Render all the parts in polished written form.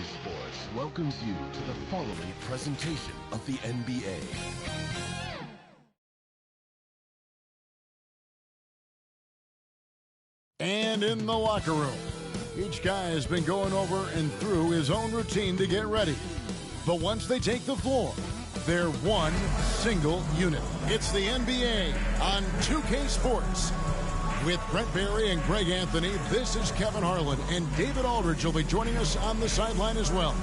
Sports welcomes you to the following presentation of the NBA. And in the locker room, each guy has been going over and through his own routine to get ready. But once they take the floor, they're one single unit. It's the NBA on 2K Sports. With Brett Barry and Greg Anthony, this is Kevin Harlan, and David Aldridge will be joining us on the sideline as well.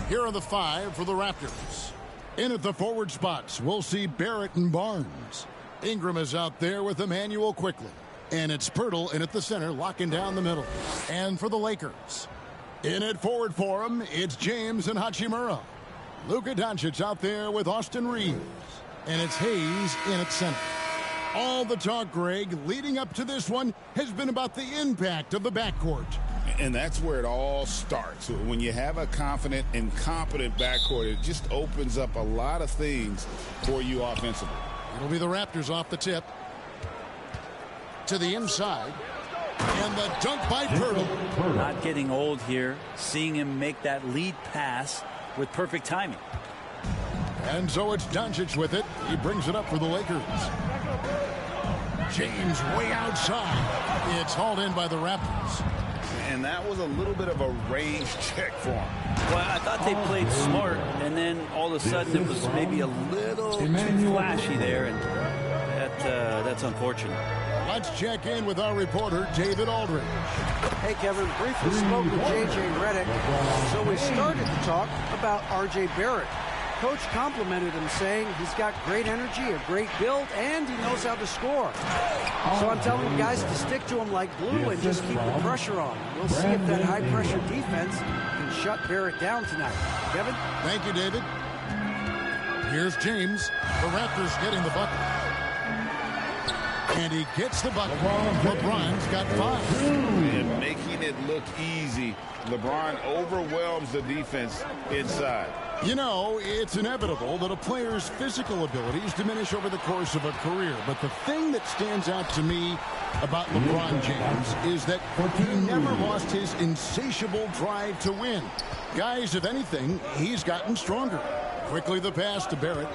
Here are the five for the Raptors. In at the forward spots, we'll see Barrett and Barnes. Ingram is out there with Emmanuel quickly. And it's Pirtle in at the center, locking down the middle. And for the Lakers, in at forward for him, it's James and Hachimura. Luka Doncic out there with Austin Reeves. And it's Hayes in at center. All the talk, Greg, leading up to this one has been about the impact of the backcourt. And that's where it all starts. When you have a confident and competent backcourt, it just opens up a lot of things for you offensively. It'll be the Raptors off the tip. To the inside. And the dunk by Pirtle. Not getting old here. Seeing him make that lead pass with perfect timing. And so it's Doncic with it. He brings it up for the Lakers. James way outside. It's hauled in by the Raptors. And that was a little bit of a range check for him. Well, I thought they played smart, and then all of a sudden it was maybe a little too flashy there, and that's unfortunate. Let's check in with our reporter, David Aldridge. Hey, Kevin, briefly spoke with J.J. Redick, so we started to talk about R.J. Barrett. Coach complimented him, saying he's got great energy, a great build, and he knows how to score. So I'm telling you guys to stick to him like glue and just keep the pressure on. We'll see if that high-pressure defense can shut Barrett down tonight. Kevin? Thank you, David. Here's James. The Raptors getting the bucket. And he gets the bucket. LeBron's got 5. And making it look easy, LeBron overwhelms the defense inside. You know, it's inevitable that a player's physical abilities diminish over the course of a career. But the thing that stands out to me about LeBron James is that he never lost his insatiable drive to win. Guys, if anything, he's gotten stronger. Quickly the pass to Barrett.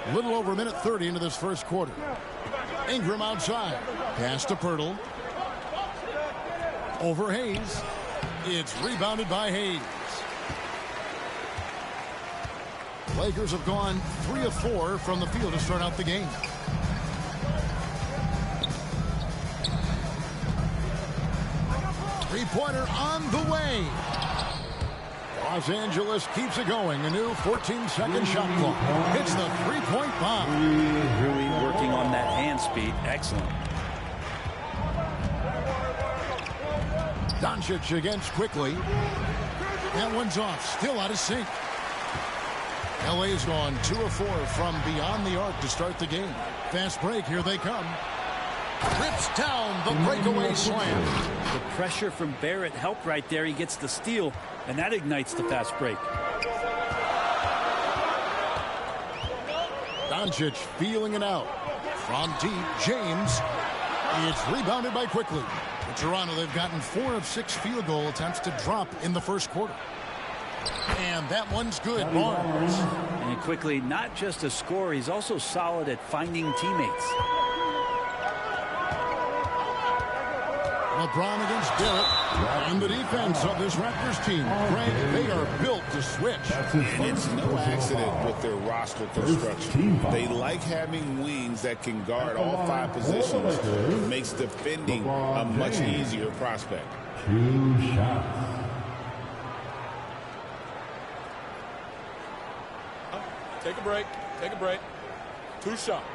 A little over a minute 30 into this first quarter. Ingram outside. Pass to Pirtle. Over Hayes. It's rebounded by Hayes. Lakers have gone 3 of 4 from the field to start out the game. Three-pointer on the way. Los Angeles keeps it going. A new 14-second shot clock. Hits the three-point bomb. Really working on that hand speed. Excellent. Doncic against quickly. That one's off. Still out of sync. LA's gone 2 of 4 from beyond the arc to start the game. Fast break. Here they come. Rips down the breakaway slam. The pressure from Barrett helped right there. He gets the steal, and that ignites the fast break. Doncic feeling it out. From deep, James. It's rebounded by quickly. In Toronto, they've gotten 4 of 6 field goal attempts to drop in the first quarter. And that one's good, Barnes. And quickly, not just a scorer, he's also solid at finding teammates. LeBron against Barrett. And the defense of this Raptors team. Greg, they are built to switch. And it's no accident with their roster construction. They like having wings that can guard all 5 positions. It makes defending a much easier prospect. 2 shots. Take a break. Take a break. 2 shots.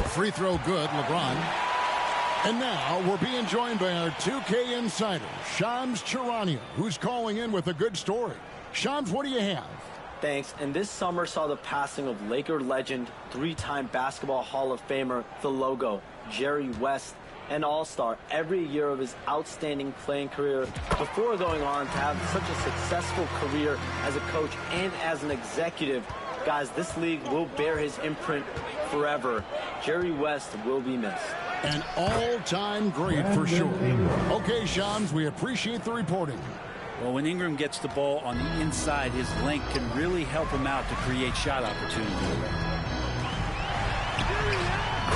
Free throw good, LeBron. And now we're being joined by our 2K insider, Shams Charania, who's calling in with a good story. Shams, what do you have? Thanks. And this summer saw the passing of Laker legend, three-time Basketball Hall of Famer, the logo, Jerry West, an all-star every year of his outstanding playing career before going on to have such a successful career as a coach and as an executive. Guys, this league will bear his imprint forever. Jerry West will be missed. An all-time great for sure. Okay, Shams, we appreciate the reporting. Well, when Ingram gets the ball on the inside, his length can really help him out to create shot opportunity.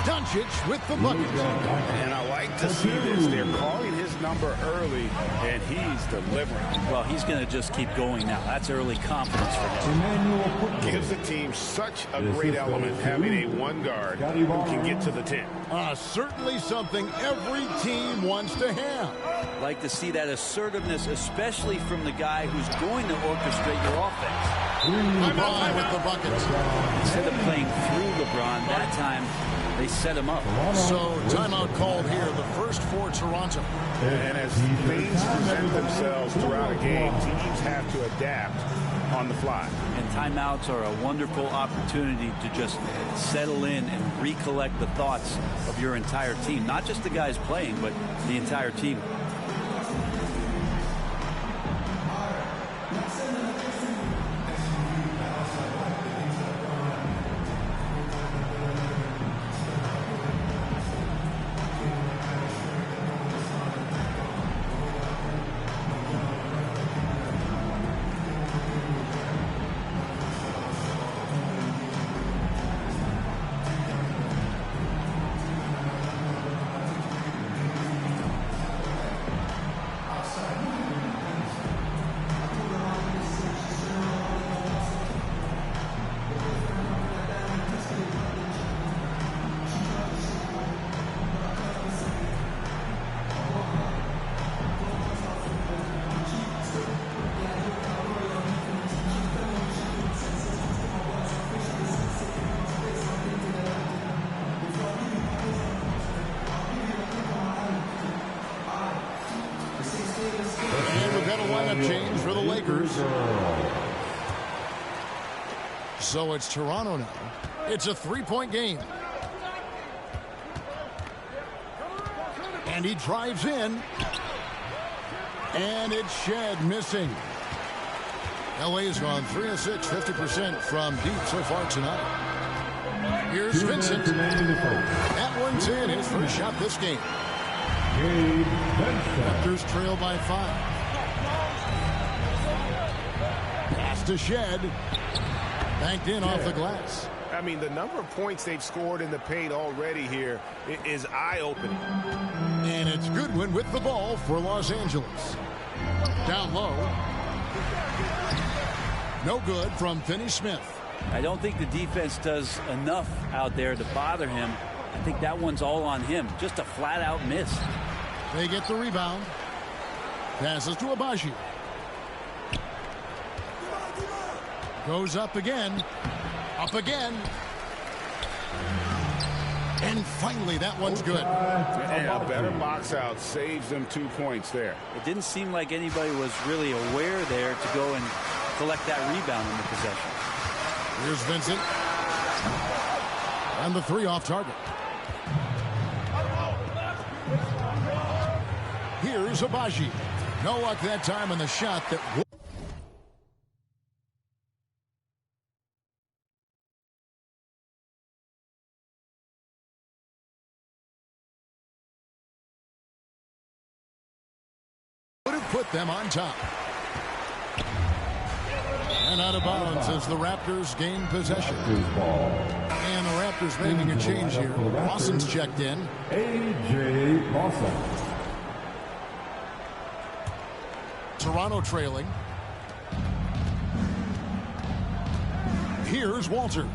Doncic with the bucket. And I like to see this. They're calling his number early, and he's delivering. Well, he's going to just keep going now. That's early confidence for him. Gives the team such a great element having a one guard who can get to the 10. Certainly something every team wants to have. Like to see that assertiveness, especially from the guy who's going to orchestrate your offense. LeBron with the buckets. Instead of playing through LeBron, that time they set him up. So timeout called here, the first for Toronto. And as things present themselves throughout a game, teams have to adapt on the fly. And timeouts are a wonderful opportunity to just settle in and recollect the thoughts of your entire team. Not just the guys playing, but the entire team. Change for the Lakers. So it's Toronto now. It's a three-point game. And he drives in. And it's Shed missing. LA has gone 3 of 6, 50% from deep so far tonight. Here's Vincent. That one's in. His first shot this game. Raptors trail by 5. To Shed, banked in off the glass. I mean, the number of points they've scored in the paint already here is eye-opening. And it's Goodwin with the ball for Los Angeles. Down low. No good from Finney-Smith. I don't think the defense does enough out there to bother him. I think that one's all on him. Just a flat-out miss. They get the rebound. Passes to Abaji. Goes up again. Up again. And finally, that one's good. And a better box out saves them 2 points there. It didn't seem like anybody was really aware there to go and collect that rebound in the possession. Here's Vincent. And the 3 off target. Here's Abaji. No luck that time on the shot that put them on top. And out of bounds as the Raptors gain possession. And the Raptors making a change here. Lawson's checked in. A.J. Lawson. Toronto trailing. Here's Walter.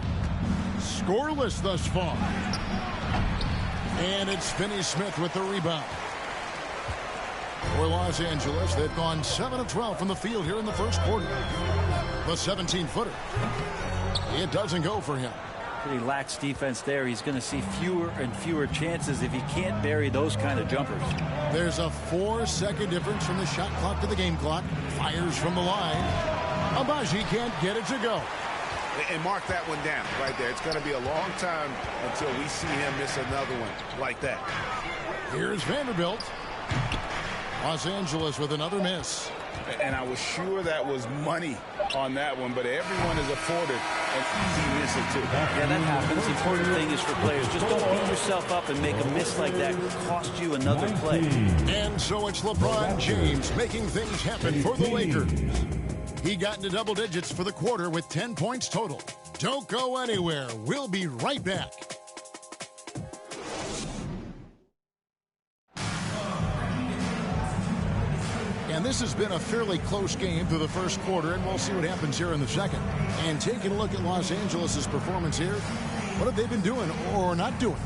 Scoreless thus far. And it's Finney-Smith with the rebound. For Los Angeles, they've gone 7 of 12 from the field here in the first quarter. The 17-footer. It doesn't go for him. Pretty lax defense there. He's going to see fewer and fewer chances if he can't bury those kind of jumpers. There's a 4-second difference from the shot clock to the game clock. Fires from the line. Abaji can't get it to go. And mark that one down right there. It's going to be a long time until we see him miss another one like that. Here's Vanderbilt. Los Angeles with another miss. And I was sure that was money on that one, but everyone is afforded an easy miss or two. Yeah, that happens. The important thing is for players, just don't beat yourself up and make a miss like that cost you another play. And so it's LeBron James making things happen for the Lakers. He got into double digits for the quarter with 10 points total. Don't go anywhere. We'll be right back. And this has been a fairly close game through the first quarter, and we'll see what happens here in the second. And taking a look at Los Angeles' performance here, what have they been doing or not doing?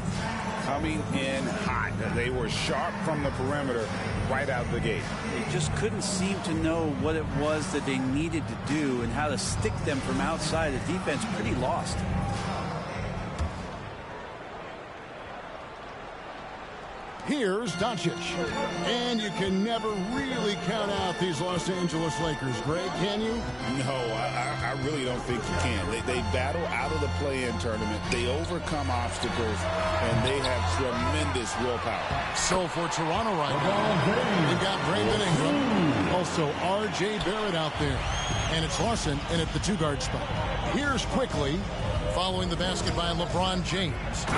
Coming in hot. They were sharp from the perimeter right out of the gate. They just couldn't seem to know what it was that they needed to do and how to stick them from outside. The defense pretty lost. Here's Doncic. And you can never really count out these Los Angeles Lakers, Greg, can you? No, I really don't think you can. They battle out of the play-in tournament. They overcome obstacles, and they have tremendous willpower. So for Toronto right now, they've got Brandon Ingram, also R.J. Barrett out there. And it's Lawson in at the two-guard spot. Here's quickly, following the basket by LeBron James.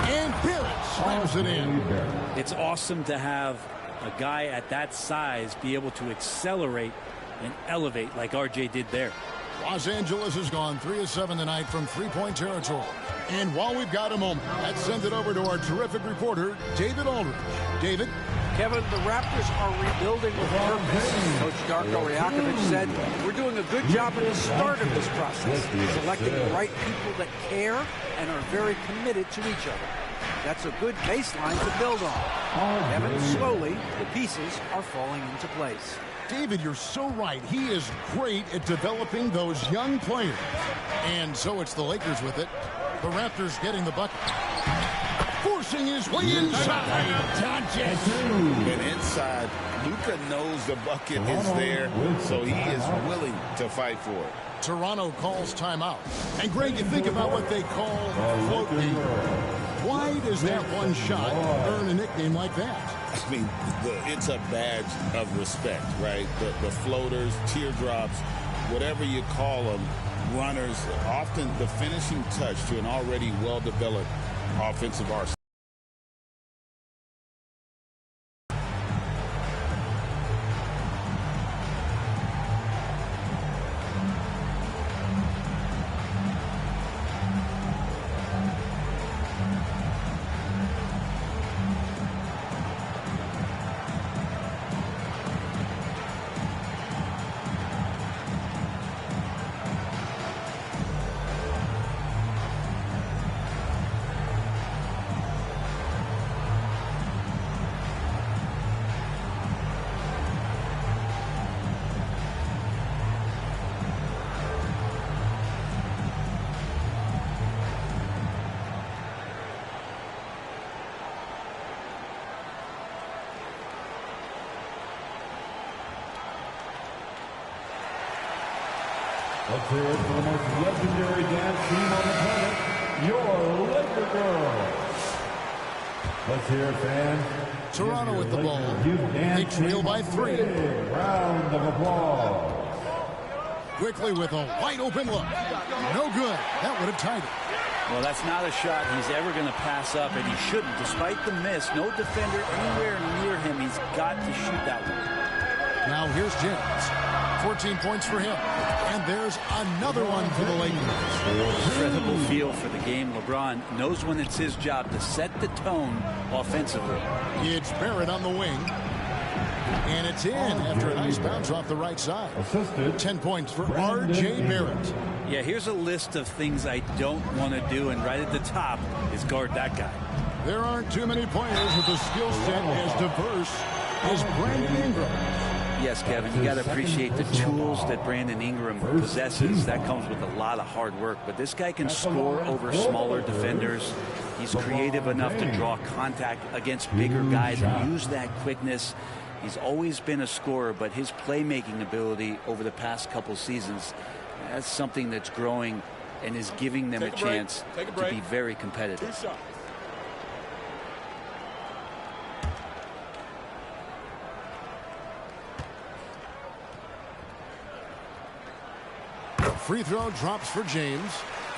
And Barrett slams it in. It's awesome to have a guy at that size be able to accelerate and elevate like RJ did there. Los Angeles has gone 3 of 7 tonight from three-point territory. And while we've got a moment, let's send it over to our terrific reporter, David Aldridge. David? Kevin, the Raptors are rebuilding with purpose. Coach Darko Rajakovic said, we're doing a good job at the start of this process, selecting the right people that care and are very committed to each other. That's a good baseline to build on. Kevin, slowly, the pieces are falling into place. David, you're so right. He is great at developing those young players. And so it's the Lakers with it. The Raptors getting the bucket. Forcing his way inside. And inside, Luka knows the bucket is there, so he is willing to fight for it. Toronto calls timeout. And Greg, you think about what they call float game. Why does that one shot earn a nickname like that? I mean, it's a badge of respect, right? The floaters, teardrops, whatever you call them, runners, often the finishing touch to an already well-developed offensive arsenal. Let's hear it for the most legendary dance team on the planet, your Laker Girls. Let's hear it, fans. Toronto with the ball. They trail by 3. Round of applause. Quickly with a wide open look. No good. That would have tied it. Well, that's not a shot he's ever going to pass up, and he shouldn't. Despite the miss, no defender anywhere near him. He's got to shoot that one. Now here's James. 14 points for him. And there's another one for the Lakers. Incredible feel for the game. LeBron knows when it's his job to set the tone offensively. It's Barrett on the wing. And it's in after a nice bounce off the right side. 10 points for R.J. Barrett. Yeah, here's a list of things I don't want to do, and right at the top is guard that guy. There aren't too many players with a skill set as diverse as Brandon Ingram. Yes, Kevin, you got to appreciate the tools that Brandon Ingram possesses. That comes with a lot of hard work. But this guy can score over smaller defenders. He's creative enough to draw contact against bigger guys and use that quickness. He's always been a scorer, but his playmaking ability over the past couple seasons, that's something that's growing and is giving them a chance to be very competitive. Free throw drops for James.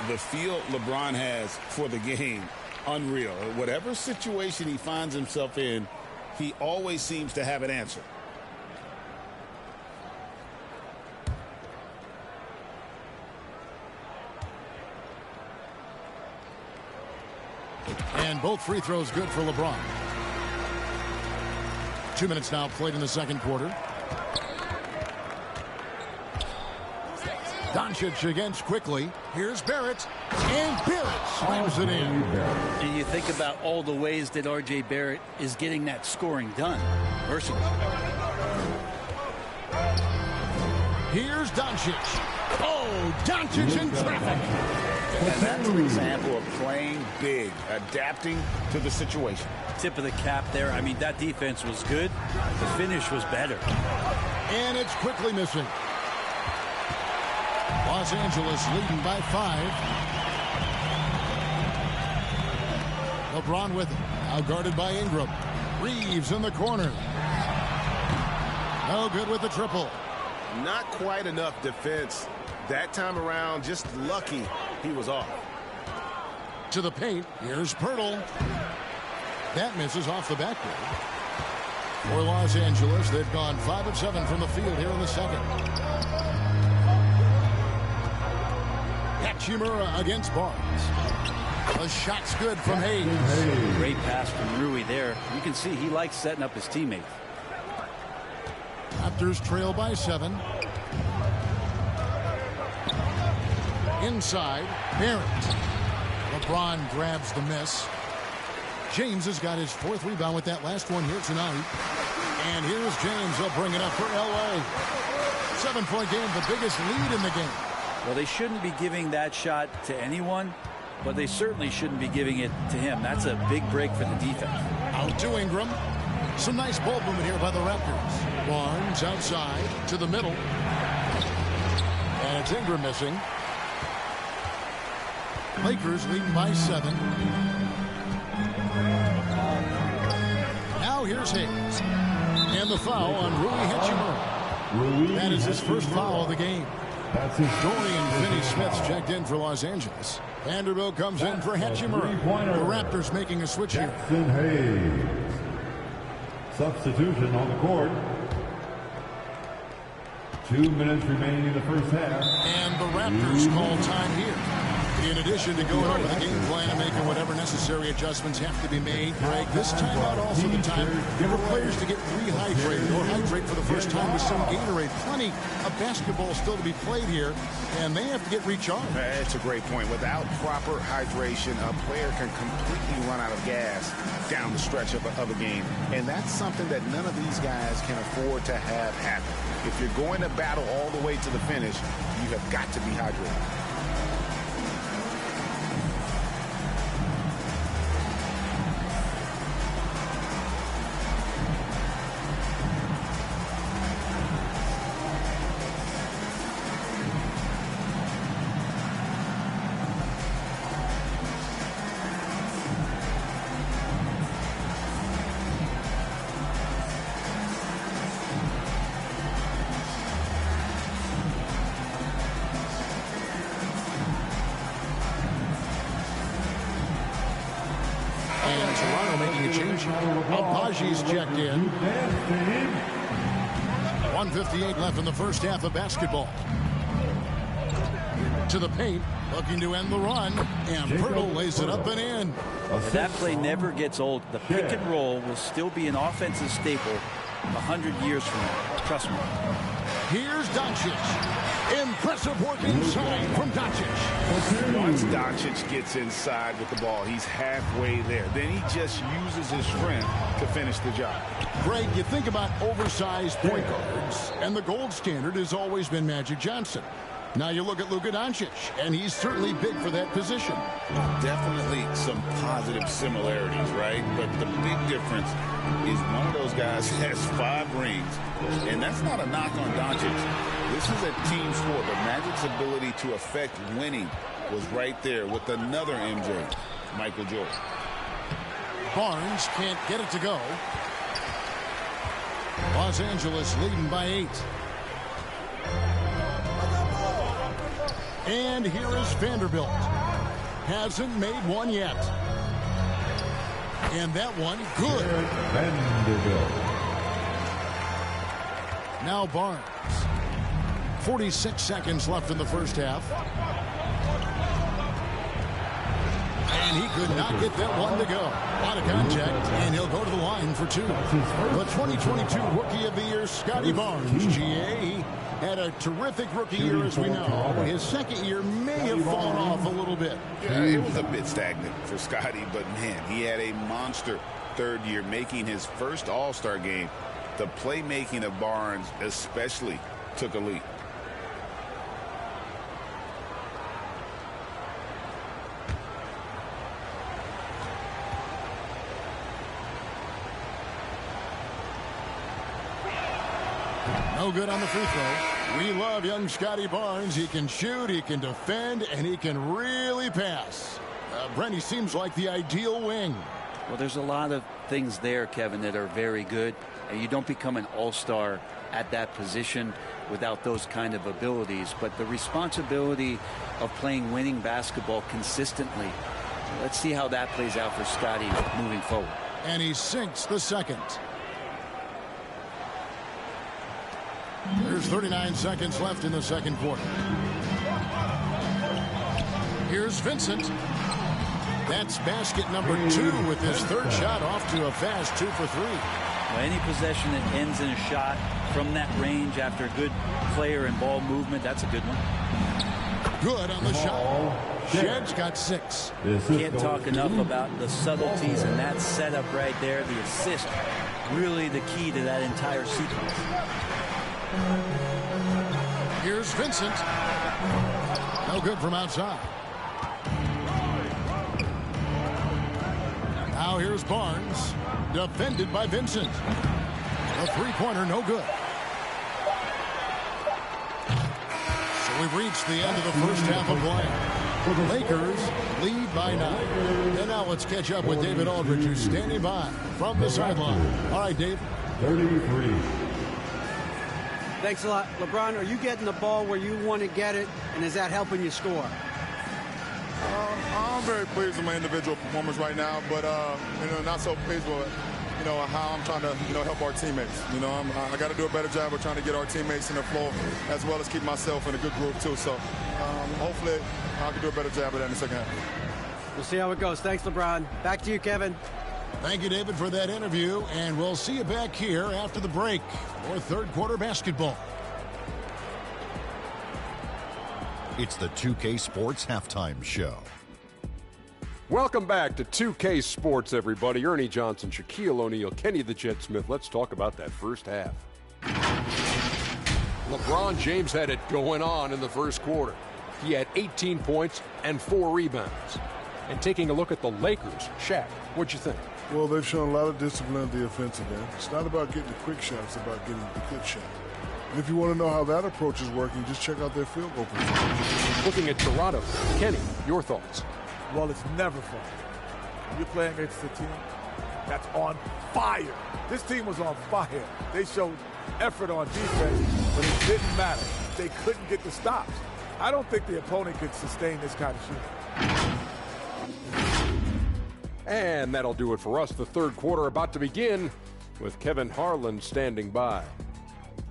The feel LeBron has for the game, unreal. Whatever situation he finds himself in, he always seems to have an answer. And both free throws good for LeBron. 2 minutes now played in the second quarter. Doncic against quickly. Here's Barrett. And Barrett slams it in. And you think about all the ways that R.J. Barrett is getting that scoring done. Versatile. Here's Doncic. Oh, Doncic in traffic. And that's an example of playing big, adapting to the situation. Tip of the cap there. I mean, that defense was good. The finish was better. And it's quickly missing. Los Angeles leading by 5. LeBron with it. Now guarded by Ingram. Reeves in the corner. No good with the triple. Not quite enough defense that time around. Just lucky he was off. To the paint. Here's Pirtle. That misses off the backboard. For Los Angeles, they've gone 5 of 7 from the field here in the second. Hachimura against Barnes. The shot's good from Hayes. Great pass from Rui there. You can see he likes setting up his teammates. Raptors trail by 7. Inside, Barrett. LeBron grabs the miss. James has got his 4th rebound with that last one here tonight. And here's James. He'll bring it up for L.A. 7-point game, the biggest lead in the game. Well, they shouldn't be giving that shot to anyone, but they certainly shouldn't be giving it to him. That's a big break for the defense. Out to Ingram. Some nice ball movement here by the Raptors. Barnes outside to the middle. And it's Ingram missing. Lakers leading by 7. Now here's Hayes. And the foul on Rui Hachimura. That is his first foul of the game. Dorian Finney-Smith's checked in for Los Angeles. Vanderbilt comes in for Hachimura. The Raptors making a switch here. Hayes. Substitution on the court. 2 minutes remaining in the first half. And the Raptors call time here. In addition to going over the game plan and making whatever necessary adjustments have to be made, Greg, this timeout also the time for players to get rehydrated or hydrate for the first time with some Gatorade. Plenty of basketball still to be played here, and they have to get recharged. That's a great point. Without proper hydration, a player can completely run out of gas down the stretch of a game. And that's something that none of these guys can afford to have happen. If you're going to battle all the way to the finish, you have got to be hydrated. Abaji's checked in. 1:58 left in the first half of basketball. To the paint, looking to end the run, and Pirtle lays it up and in. That play never gets old. The pick and roll will still be an offensive staple 100 years from now. Trust me. Here's Doncic. Impressive work inside from Doncic. Once Doncic gets inside with the ball, he's halfway there. Then he just uses his strength to finish the job. Greg, you think about oversized point guards, and the gold standard has always been Magic Johnson. Now you look at Luka Doncic, and he's certainly big for that position. Definitely some positive similarities, right? But the big difference is one of those guys has 5 rings, and that's not a knock on Doncic. This is a team sport, but Magic's ability to affect winning was right there with another MJ, Michael Jordan. Barnes can't get it to go. Los Angeles leading by 8. And here is Vanderbilt. Hasn't made one yet. And that one, good. Vanderbilt. Now Barnes. 46 seconds left in the first half. And he could not get that one to go. A lot of contact, and he'll go to the line for 2. The 2022 Rookie of the Year, Scotty Barnes, GA, had a terrific rookie year, as we know. His second year may have fallen off a little bit. Yeah, it was a bit stagnant for Scotty, but man, he had a monster third year, making his first All-Star game. The playmaking of Barnes especially took a leap. No good on the free throw. We love young Scotty Barnes. He can shoot, he can defend, and he can really pass. Brent, he seems like the ideal wing. Well, there's a lot of things there, Kevin, that are very good. And you don't become an all-star at that position without those kind of abilities. But the responsibility of playing winning basketball consistently, let's see how that plays out for Scotty moving forward. And he sinks the second. There's 39 seconds left in the second quarter. Here's Vincent. That's basket number 2 with his third shot off to a fast 2 for 3. Well, any possession that ends in a shot from that range after good player and ball movement, that's a good one. Good on the shot. Shedd's got 6. Can't talk enough about the subtleties in that setup right there. The assist, really the key to that entire sequence. Here's Vincent. No good from outside. Now here's Barnes. Defended by Vincent. A three-pointer, no good. So we've reached the end of the first half of play. The Lakers lead by 9. And now let's catch up with David Aldridge, who's standing by from the sideline. All right, Dave. 33. Thanks a lot. LeBron, are you getting the ball where you want to get it, and is that helping you score? I'm very pleased with my individual performance right now, but not so pleased with how I'm trying to help our teammates. I got to do a better job of trying to get our teammates in the flow, as well as keep myself in a good group too. So hopefully I can do a better job of that in the second half. We'll see how it goes. Thanks, LeBron. Back to you, Kevin. Thank you, David, for that interview, and we'll see you back here after the break for third quarter basketball. It's the 2K Sports Halftime Show. Welcome back to 2K Sports, everybody. Ernie Johnson, Shaquille O'Neal, Kenny the Jet Smith. Let's talk about that first half. LeBron James had it going on in the first quarter. He had 18 points and 4 rebounds. And taking a look at the Lakers, Shaq, what'd you think? Well, they've shown a lot of discipline at the offensive end. It's not about getting the quick shots, it's about getting the good shot. And if you want to know how that approach is working, just check out their field goal percentage. Looking at Toronto, Kenny, your thoughts? Well, it's never fun. When you're playing against a team that's on fire. This team was on fire. They showed effort on defense, but it didn't matter. They couldn't get the stops. I don't think the opponent could sustain this kind of shooting. And that'll do it for us. The third quarter about to begin with Kevin Harlan standing by.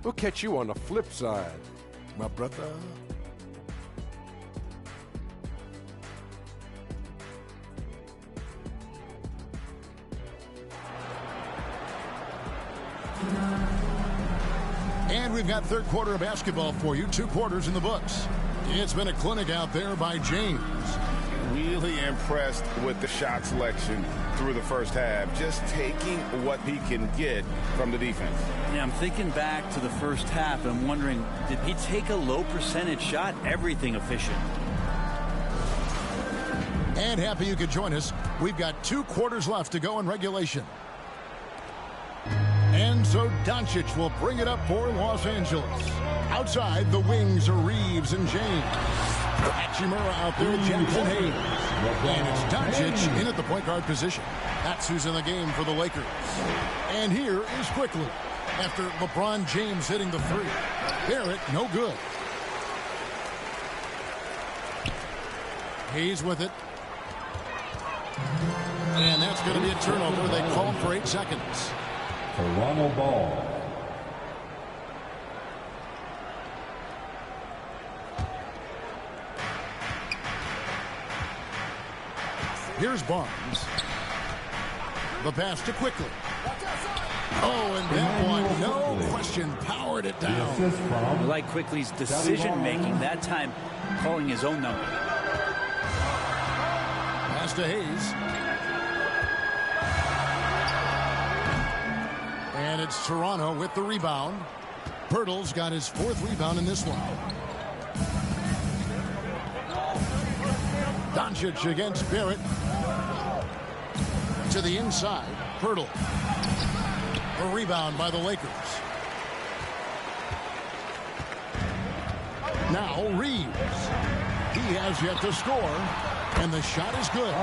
We'll catch you on the flip side, my brother. And And we've got third quarter of basketball for you. 2 quarters in the books. It's been a clinic out there by James. Really impressed with the shot selection through the first half. Just taking what he can get from the defense. Yeah, I'm thinking back to the first half, and I'm wondering, did he take a low percentage shot? Everything efficient. And happy you could join us. We've got 2 quarters left to go in regulation. And so Doncic will bring it up for Los Angeles. Outside, the wings are Reeves and James. Hachimura out there with Jackson Hayes. And it's Doncic in at the point guard position. That's who's in the game for the Lakers. And here is Quickly. After LeBron James hitting the 3. Barrett, no good. Hayes with it. And that's going to be a turnover. They call for 8 seconds. Toronto ball. Here's Barnes. The pass to Quickly. Oh, and that one, no question, powered it down. I like Quickly's decision-making, that time calling his own number. Pass to Hayes. And it's Toronto with the rebound. Pirtle's got his 4th rebound in this one. Doncic against Barrett. To the inside. Pirtle. A rebound by the Lakers. Now Reeves. He has yet to score. And the shot is good.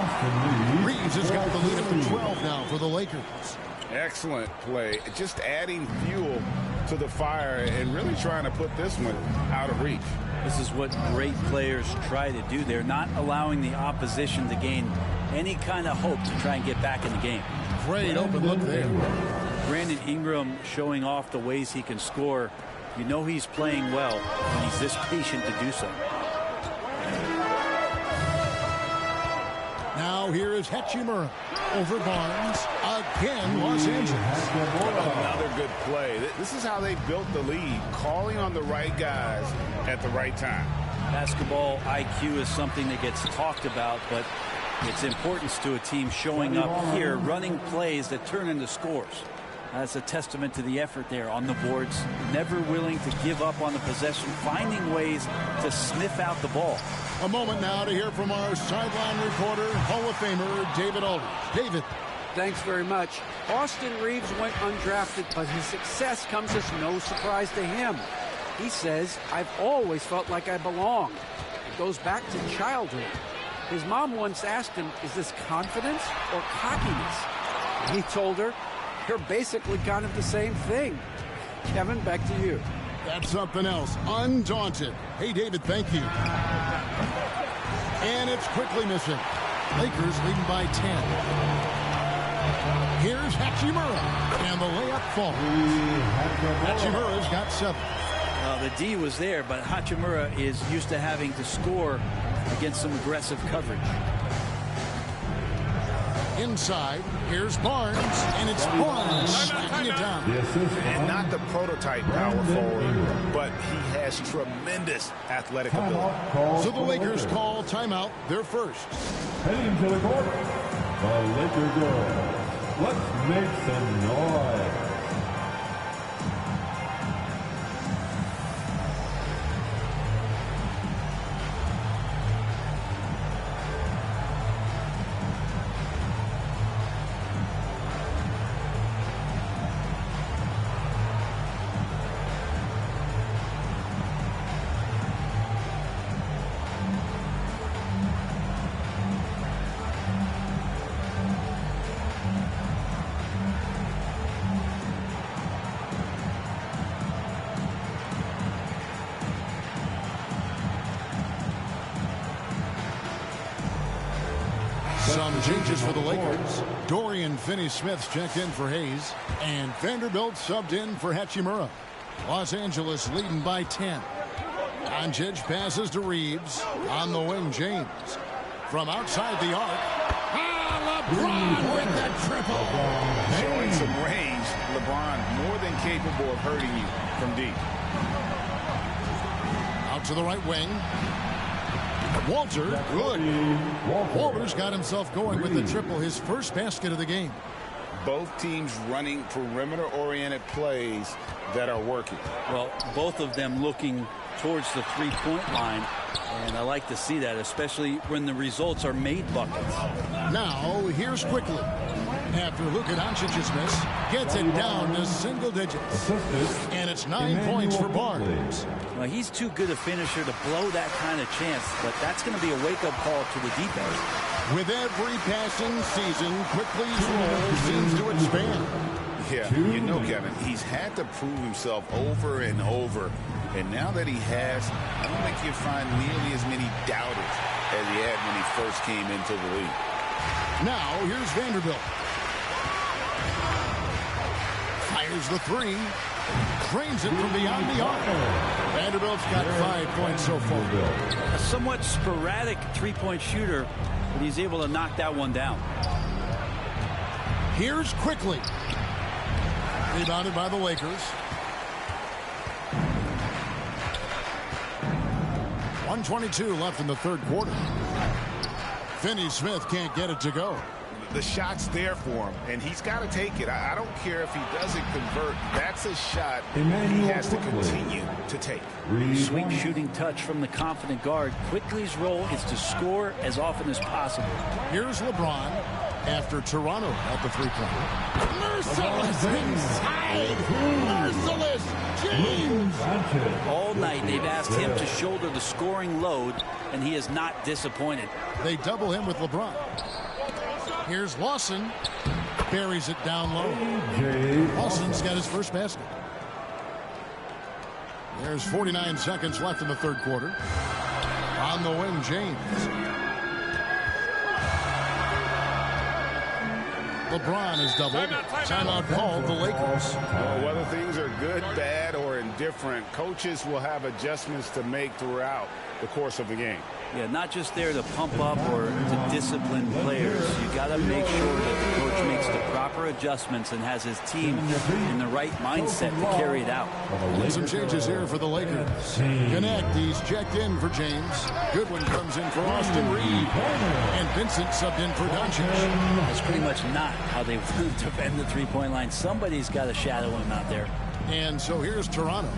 Reeves has got the lead up to 12 now for the Lakers. Excellent play. Just adding fuel to the fire and really trying to put this one out of reach. This is what great players try to do. They're not allowing the opposition to gain any kind of hope to try and get back in the game. Great open look there. Brandon Ingram showing off the ways he can score. You know he's playing well when he's this patient to do so. Now here is Hachimura over Barnes. Again, Los Angeles. Another good play. This is how they built the lead, calling on the right guys at the right time. Basketball IQ is something that gets talked about, but its importance to a team showing up here, running plays that turn into scores. That's a testament to the effort there on the boards, never willing to give up on the possession, finding ways to sniff out the ball. A moment now to hear from our sideline reporter, Hall of Famer David Aldridge. David. Thanks very much. Austin Reeves went undrafted, but his success comes as no surprise to him. He says, I've always felt like I belong. It goes back to childhood. His mom once asked him, is this confidence or cockiness? He told her, you're basically kind of the same thing. Kevin, back to you. That's something else. Undaunted. Hey, David, thank you. And it's quickly missing. Lakers leading by 10. Here's Hachimura. And the layup falls. Hachimura's got 7. The D was there, but Hachimura is used to having to score against some aggressive coverage. Inside, here's Barnes, and it's Barnes smacking it down. And not the prototype power forward, but he has tremendous athletic ability. So the Lakers call timeout, their first. Heading to the court, the Laker girls. Let's make some noise. Some changes for the Lakers. Dorian Finney-Smith's checked in for Hayes. And Vanderbilt subbed in for Hachimura. Los Angeles leading by 10. Doncic passes to Reeves. On the wing, James. From outside the arc. LeBron with the triple. Showing some range. LeBron more than capable of hurting you from deep. Out to the right wing. Walter, good. Walter's got himself going with the triple, his first basket of the game. Both teams running perimeter-oriented plays that are working. Well, both of them looking towards the three-point line, and I like to see that, especially when the results are made buckets. Now, here's quickly. After Luka Doncic's miss, gets it down to single digits. And it's 9 points for Barnes. Well, he's too good a finisher to blow that kind of chance, but that's going to be a wake-up call to the defense. With every passing season, Quickly's role seems to expand. Yeah, you know, Kevin, he's had to prove himself over and over. And now that he has, I don't think you'll find nearly as many doubters as he had when he first came into the league. Now, here's Vanderbilt. Fires the three. Drains it from beyond the arc. Vanderbilt's got 5 points so far. A somewhat sporadic three-point shooter, but he's able to knock that one down. Here's Quickly. Rebounded by the Lakers. 1:22 left in the third quarter. Finney Smith can't get it to go. The shot's there for him, and he's got to take it. I don't care if he doesn't convert. That's a shot he has to continue to take. Sweet shooting touch from the confident guard. Quickly's role is to score as often as possible. Here's LeBron after Toronto at the three-point. Merciless inside. Merciless James. All night they've asked him to shoulder the scoring load, and he is not disappointed. They double him with LeBron. Here's Lawson. Buries it down low. Lawson's got his first basket. There's 49 seconds left in the third quarter. On the wing, James. LeBron is doubled. Timeout called the Lakers. Well, whether things are good, bad, or indifferent, coaches will have adjustments to make throughout the course of the game. Yeah, not just there to pump up or to discipline players. You got to make sure that the coach makes the proper adjustments and has his team in the right mindset to carry it out. Some changes here for the Lakers. Connect, he's checked in for James. Goodwin comes in for Austin Reed. And Vincent subbed in for Doncic. That's pretty much not how they defend the three-point line. Somebody's got to shadow him out there. And so here's Toronto.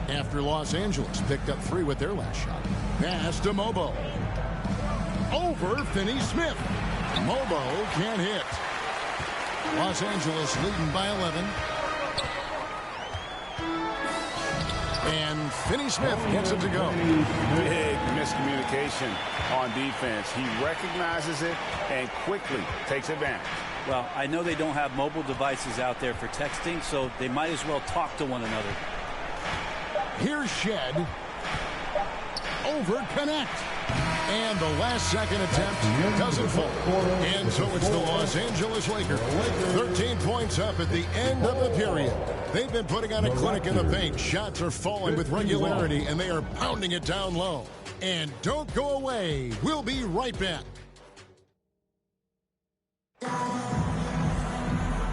After Los Angeles picked up 3 with their last shot. Pass to Mobo. Over Finney Smith. Mobo can't hit. Los Angeles leading by 11. And Finney Smith gets it to go. Big miscommunication on defense. He recognizes it and quickly takes advantage. Well, I know they don't have mobile devices out there for texting, so they might as well talk to one another. Here's Shed. Over Connect. And the last second attempt doesn't fall. And so it's the Los Angeles Lakers. 13 points up at the end of the period. They've been putting on a clinic in the paint. Shots are falling with regularity, and they are pounding it down low. And don't go away. We'll be right back.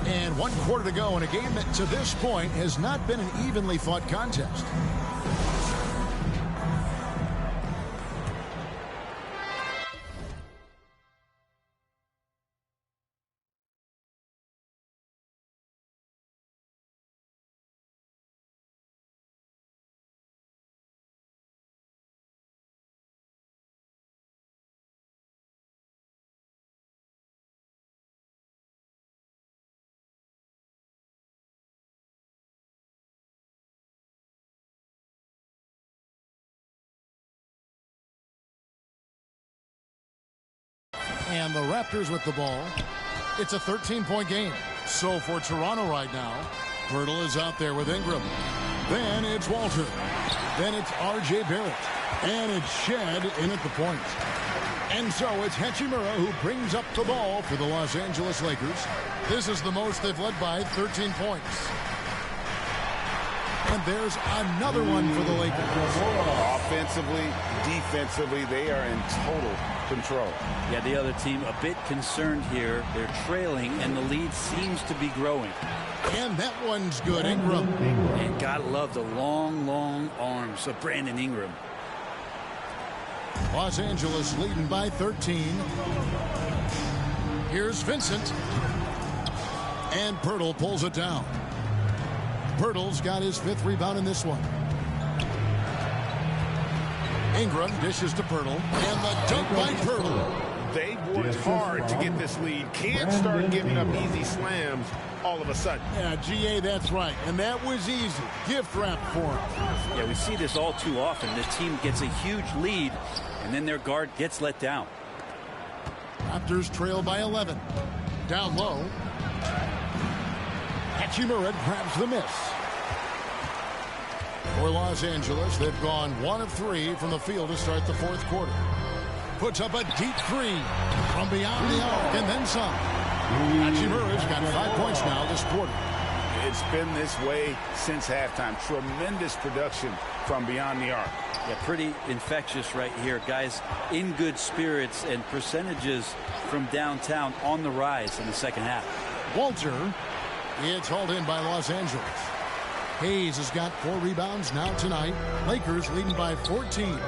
And 1 quarter to go in a game that to this point has not been an evenly fought contest. And the Raptors with the ball. It's a 13-point game. So for Toronto right now, Pirtle is out there with Ingram. Then it's Walter. Then it's R.J. Barrett. And it's Shed in at the point. And so it's Hachimura who brings up the ball for the Los Angeles Lakers. This is the most they've led by 13 points. And there's another one for the Lakers. Offensively, defensively, they are in total control. Yeah, the other team a bit concerned here. They're trailing, and the lead seems to be growing. And that one's good, Ingram. And gotta love the long, long arms of Brandon Ingram. Los Angeles leading by 13. Here's Vincent. And Pirtle pulls it down. Pirtle's got his 5th rebound in this one. Ingram dishes to Pirtle. And the dunk by Pirtle. They worked hard to get this lead. Can't start giving up easy slams all of a sudden. Yeah, GA, that's right. And that was easy. Gift wrap for him. Yeah, we see this all too often. The team gets a huge lead, and then their guard gets let down. Raptors trail by 11. Down low. Hachimura grabs the miss. For Los Angeles, they've gone 1 of 3 from the field to start the 4th quarter. Puts up a deep 3 from beyond the arc and then some. Hachimura's got 5 points now this quarter. It's been this way since halftime. Tremendous production from beyond the arc. Yeah, pretty infectious right here. Guys in good spirits, and percentages from downtown on the rise in the second half. Walter, it's hauled in by Los Angeles. Hayes has got 4 rebounds now tonight. Lakers leading by 14.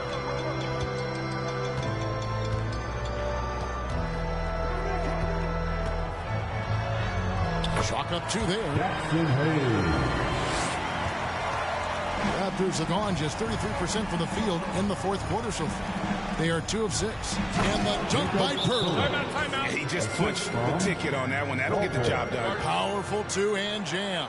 Chalk up 2 there. Jackson Hayes. Raptors have gone just 33% from the field in the 4th quarter so far. They are 2 of 6. And the dunk by Pirtle. Yeah, he just punched the ticket on that one. That'll get the job done. Powerful 2-hand jam.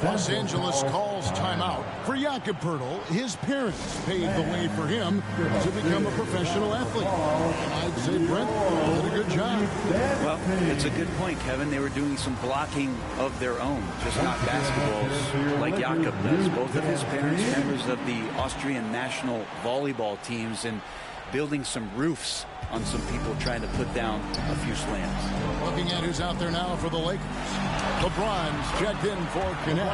Los Angeles calls timeout for Jakob Pirtle. His parents paved the way for him to become a professional athlete. And I'd say Brent did a good job. Well, it's a good point, Kevin. They were doing some blocking of their own, just not basketballs like Jakob does. Both of his parents members of the Austrian national volleyball teams, and building some roofs on some people trying to put down a few slams. Looking at who's out there now for the Lakers. LeBron's checked in for Connect.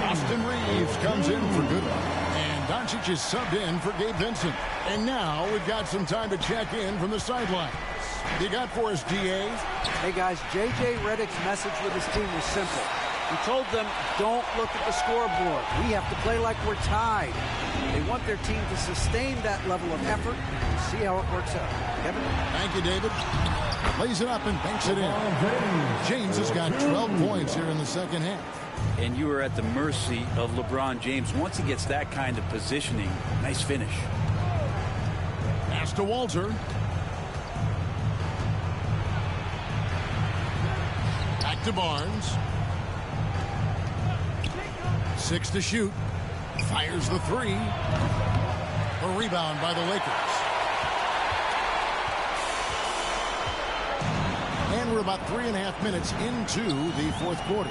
Austin Reeves comes in for Goodwin. And Doncic is subbed in for Gabe Vincent. And now we've got some time to check in from the sidelines. You got for us, DA? Hey, guys, J.J. Redick's message with his team was simple. He told them, don't look at the scoreboard. We have to play like we're tied. They want their team to sustain that level of effort and see how it works out. Kevin? Thank you, David. Lays it up and banks it in. James has got 12 points here in the second half. And you are at the mercy of LeBron James. Once he gets that kind of positioning, nice finish. Pass to Walter. Back to Barnes. 6 to shoot. Fires the 3. A rebound by the Lakers. And we're about 3.5 minutes into the 4th quarter.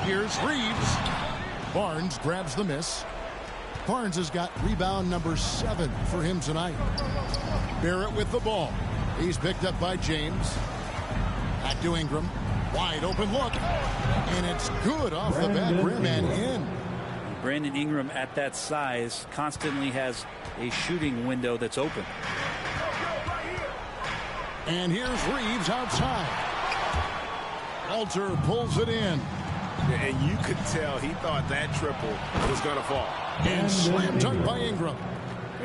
Here's Reeves. Barnes grabs the miss. Barnes has got rebound number 7 for him tonight. Barrett with the ball. He's picked up by James. Back to Ingram. Wide open look. And it's good off the back rim and in. Brandon Ingram at that size constantly has a shooting window that's open. And here's Reeves outside. Walter pulls it in. And you could tell he thought that triple was going to fall. And slam dunk by Ingram.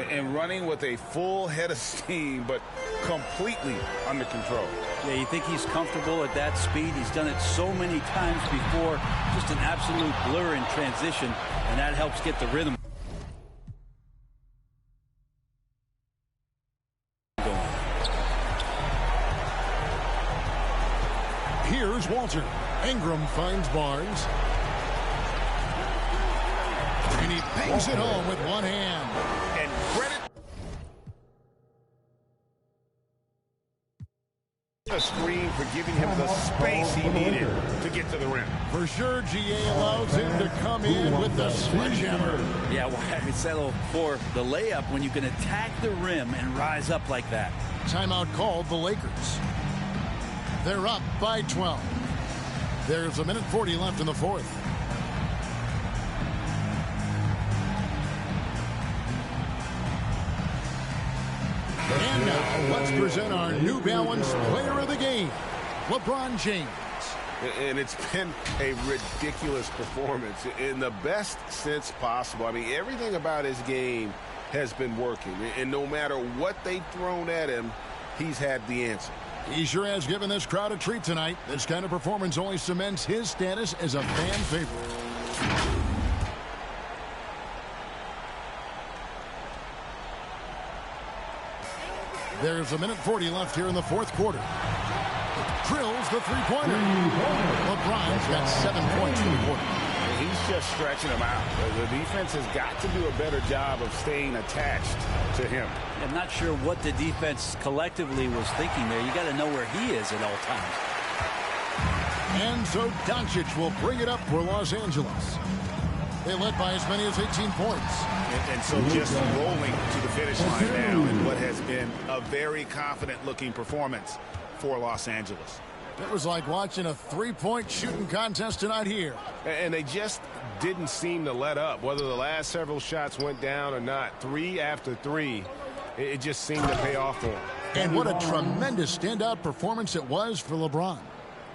And running with a full head of steam, but completely under control. Yeah, you think he's comfortable at that speed? He's done it so many times before. Just an absolute blur in transition, and that helps get the rhythm going. Here's Walter. Ingram finds Barnes. And he bangs it home with one hand. And credit a screen for giving him the space he needed to get to the rim. For sure, GA allows him to come in with the sledgehammer. Yeah, why settle for the layup when you can attack the rim and rise up like that? Timeout called the Lakers. They're up by 12. There's 1:40 left in the 4th. And now, let's present our New Balance Player of the Game, LeBron James. And it's been a ridiculous performance in the best sense possible. I mean, everything about his game has been working. And no matter what they've thrown at him, he's had the answer. He sure has given this crowd a treat tonight. This kind of performance only cements his status as a fan favorite. There's 1:40 left here in the fourth quarter. Drills the three-pointer. LeBron's got 7 points in the quarter. He's just stretching them out. The defense has got to do a better job of staying attached to him. I'm not sure what the defense collectively was thinking there. You got to know where he is at all times. And so Doncic will bring it up for Los Angeles. They led by as many as 18 points. And so just rolling to the finish line now in what has been a very confident-looking performance for Los Angeles. It was like watching a three-point shooting contest tonight here. And they just didn't seem to let up. Whether the last several shots went down or not, 3 after 3, it just seemed to pay off for them. And what a tremendous standout performance it was for LeBron.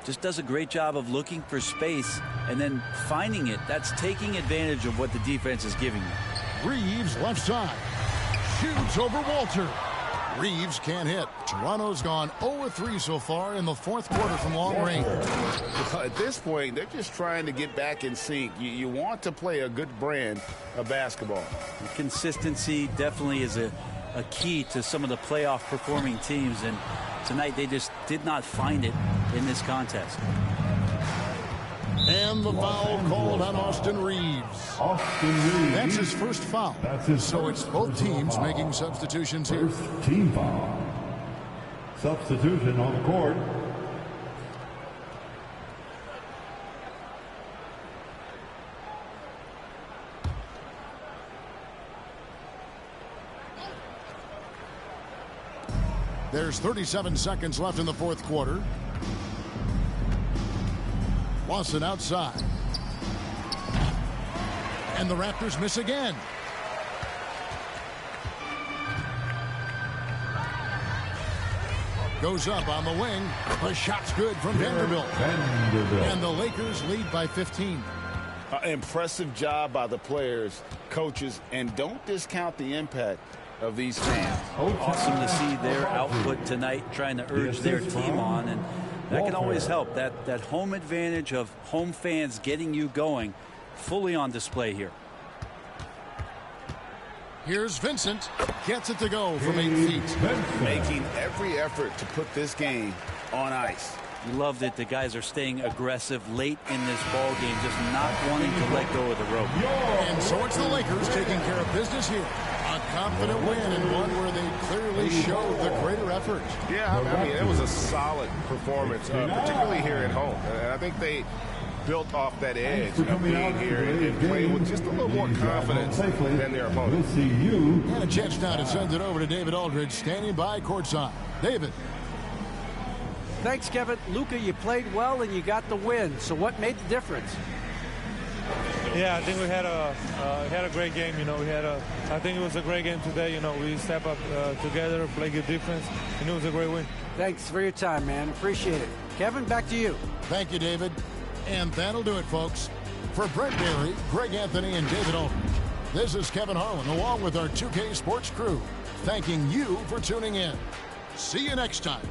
Just does a great job of looking for space and then finding it. That's taking advantage of what the defense is giving you. Reeves left side. Shoots over Walter. Reeves can't hit. Toronto's gone 0-3 so far in the fourth quarter from long range. At this point, they're just trying to get back in sync. You want to play a good brand of basketball. Consistency definitely is a key to some of the playoff performing teams, and tonight they just did not find it in this contest. And the foul called on Austin Reeves. That's his first foul. So it's both teams making substitutions here. First team foul. Substitution on the court. There's 37 seconds left in the fourth quarter. Lawson outside. And the Raptors miss again. Goes up on the wing. The shot's good from Vanderbilt. And the Lakers lead by 15. Impressive job by the players, coaches, and don't discount the impact of these fans. Awesome to see their output tonight, trying to urge their team on, and that can always help. That home advantage of home fans getting you going, fully on display here. Here's Vincent. Gets it to go from 8 feet. Making every effort to put this game on ice. You love that the guys are staying aggressive late in this ball game, just not wanting to let go of the rope. And so it's the Lakers taking care of business here. A confident win, and one where they clearly showed the greater effort. Yeah, I mean, it was a solid performance, particularly here at home. And I think they built off that edge of being here and playing with just a little more confidence than their opponents. And a chance now to send it over to David Aldridge, standing by courtside. David. Thanks, Kevin. Luka, you played well and you got the win. So what made the difference? Yeah, I think we had a great game. You know, I think it was a great game today. You know, we step up together, play good defense, and it was a great win. Thanks for your time, man. Appreciate it. Kevin, back to you. Thank you, David. And that'll do it, folks. For Brent Barry, Greg Anthony, and David Aldridge, this is Kevin Harlan, along with our 2K Sports crew, thanking you for tuning in. See you next time.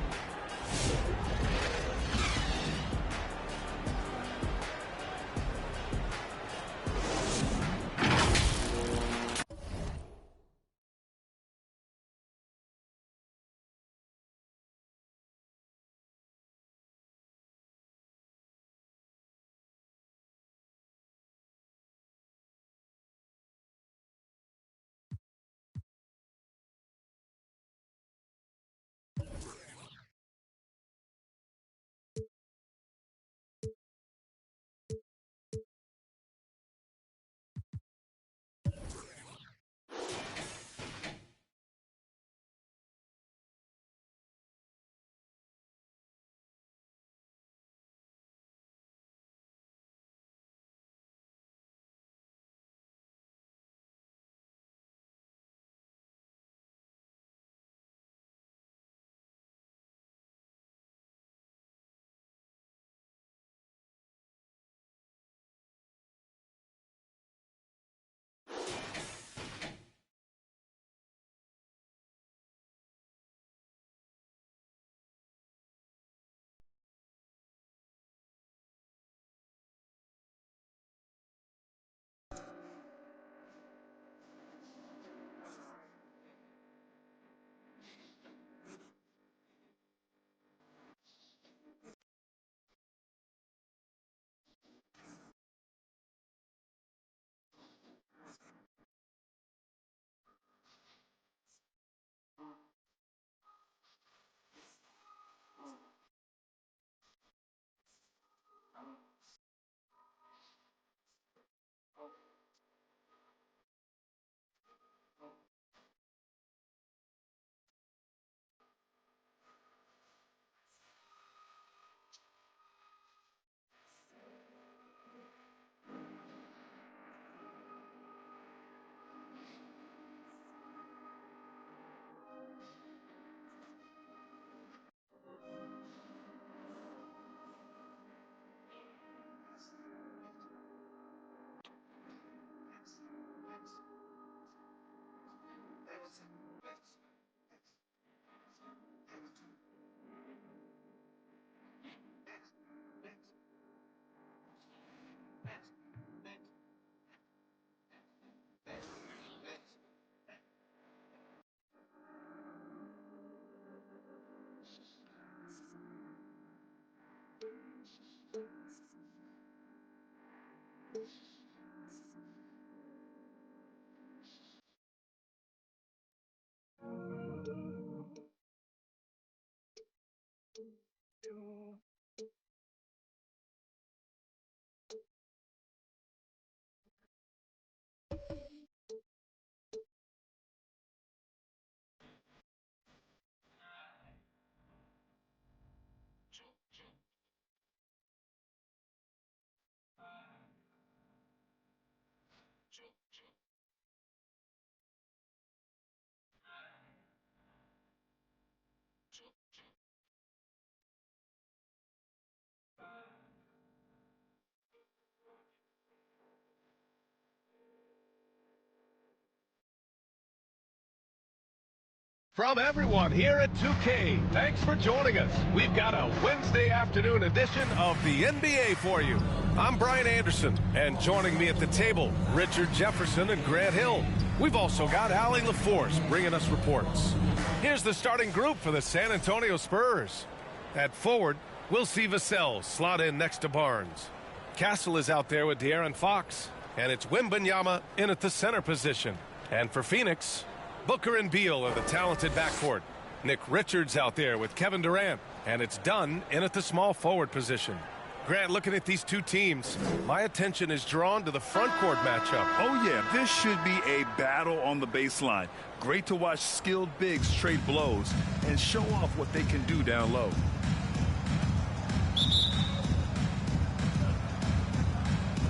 From everyone here at 2K, thanks for joining us. We've got a Wednesday afternoon edition of the NBA for you. I'm Brian Anderson, and joining me at the table, Richard Jefferson and Grant Hill. We've also got Allie LaForce bringing us reports. Here's the starting group for the San Antonio Spurs. At forward, we'll see Vassell slot in next to Barnes. Castle is out there with De'Aaron Fox, and it's Wembanyama in at the center position. And for Phoenix, Booker and Beal are the talented backcourt. Nick Richards out there with Kevin Durant, and it's Dunn in at the small forward position. Grant, looking at these two teams, my attention is drawn to the front court matchup. Oh, yeah, this should be a battle on the baseline. Great to watch skilled bigs trade blows and show off what they can do down low.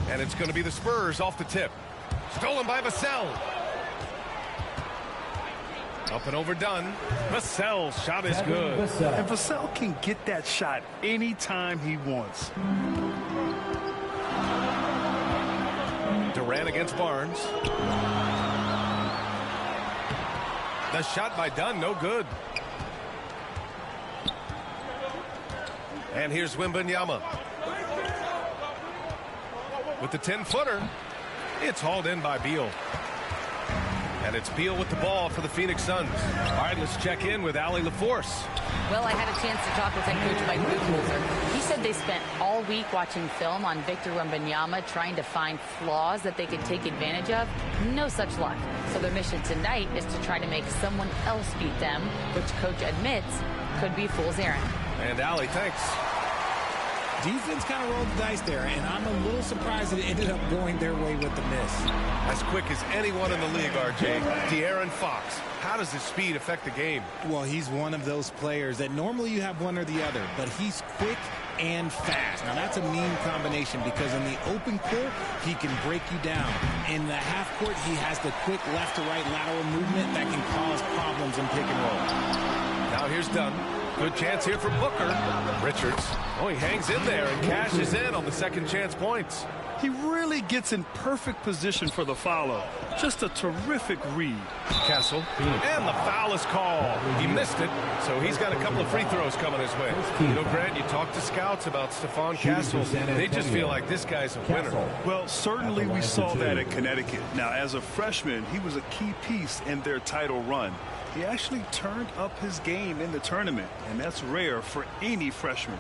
And it's going to be the Spurs off the tip. Stolen by Vassell. Up and over Dunn. Vassell's shot is good. And Vassell can get that shot anytime he wants. Durant against Barnes. The shot by Dunn, no good. And here's Wembanyama. With the 10-footer, it's hauled in by Beal. And it's Beal with the ball for the Phoenix Suns. All right, let's check in with Allie LaForce. Well, I had a chance to talk with head coach Mike Budenholzer. He said they spent all week watching film on Victor Wembanyama, trying to find flaws that they could take advantage of. No such luck. So their mission tonight is to try to make someone else beat them, which coach admits could be fool's errand. And Allie, thanks. Defense kind of rolled the dice there, and I'm a little surprised that it ended up going their way with the miss. As quick as anyone in the league, RJ. De'Aaron Fox. How does his speed affect the game? Well, he's one of those players that normally you have one or the other, but he's quick and fast. Now, that's a mean combination because in the open court, he can break you down. In the half court, he has the quick left-to-right lateral movement that can cause problems in pick and roll. Now here's Dunn. Good chance here for Booker. Richards. Oh, he hangs in there and cashes in on the second chance points. He really gets in perfect position for the follow. Just a terrific read. Castle. And the foul is called. He missed it, so he's got a couple of free throws coming his way. You know, Grant, you talk to scouts about Stephon Castle. They just feel like this guy's a winner. Well, certainly we saw that at Connecticut. Now, as a freshman, he was a key piece in their title run. He actually turned up his game in the tournament, and that's rare for any freshman.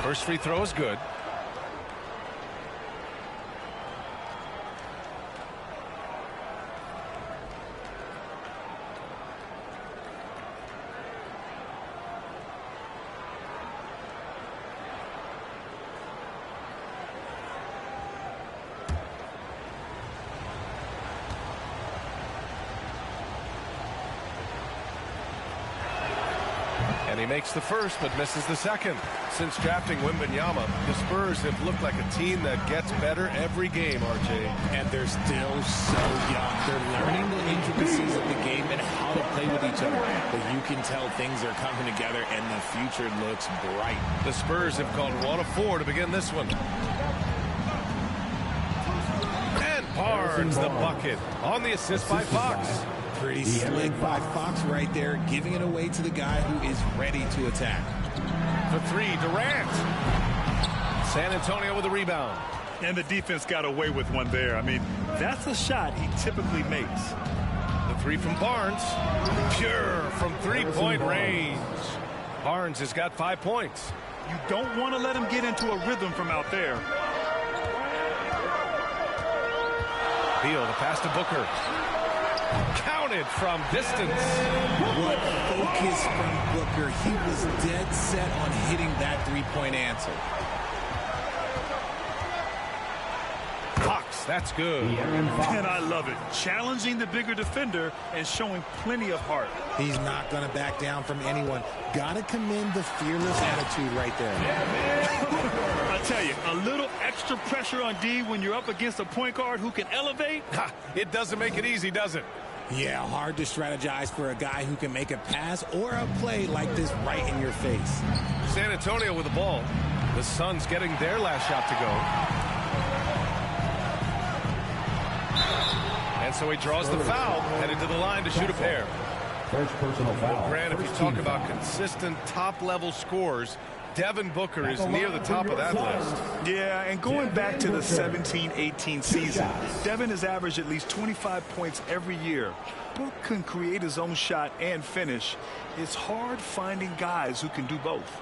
First free throw is good. And he makes the first, but misses the second. Since drafting Wembanyama, the Spurs have looked like a team that gets better every game, RJ. And they're still so young. They're learning the intricacies of the game and how to play with each other. But you can tell things are coming together, and the future looks bright. The Spurs have called 1 of 4 to begin this one. And Barnes, the bucket, on the assist by Fox. Pretty slick by Fox right there, giving it away to the guy who is ready to attack. For three, Durant. San Antonio with a rebound. And the defense got away with one there. I mean, that's a shot he typically makes. The three from Barnes. Pure from three-point range. Barnes has got 5 points. You don't want to let him get into a rhythm from out there. Beal, the pass to Booker. Counted from distance. What focus from Booker. He was dead set on hitting that three-point answer. Fox, that's good. And I love it. Challenging the bigger defender and showing plenty of heart. He's not going to back down from anyone. Got to commend the fearless attitude right there. I tell you, a little extra pressure on D when you're up against a point guard who can elevate. It doesn't make it easy, does it? Yeah, hard to strategize for a guy who can make a pass or a play like this right in your face. San Antonio with the ball. The Suns getting their last shot to go. And so he draws the foul, headed to the line to shoot a pair. First personal foul. Grant, if you talk about consistent top-level scores, Devin Booker is near the top of that list. Yeah, and going back to the 17-18 season, Devin has averaged at least 25 points every year. Book can create his own shot and finish. It's hard finding guys who can do both.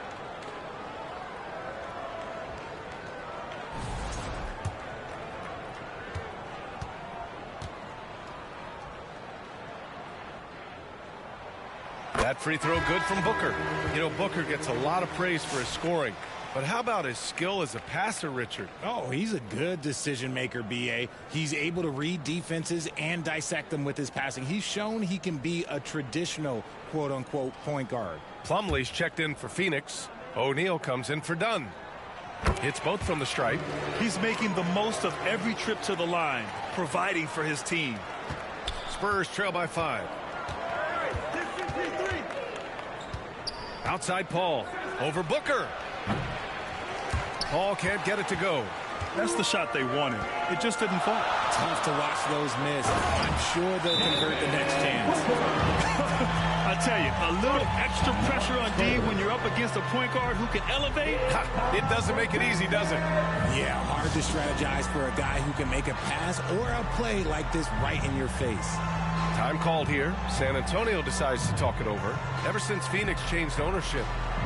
That free throw good from Booker. You know, Booker gets a lot of praise for his scoring. But how about his skill as a passer, Richard? Oh, he's a good decision maker, B.A. He's able to read defenses and dissect them with his passing. He's shown he can be a traditional, quote-unquote, point guard. Plumlee's checked in for Phoenix. O'Neal comes in for Dunn. Hits both from the stripe. He's making the most of every trip to the line, providing for his team. Spurs trail by 5. Outside Paul. Over Booker. Paul can't get it to go. That's the shot they wanted. It just didn't fall. Tough to watch those miss. I'm sure they'll convert the next chance. I tell you, a little extra pressure on D when you're up against a point guard who can elevate. It doesn't make it easy, does it? Yeah, hard to strategize for a guy who can make a pass or a play like this right in your face. Time called here. San Antonio decides to talk it over. Ever since Phoenix changed ownership,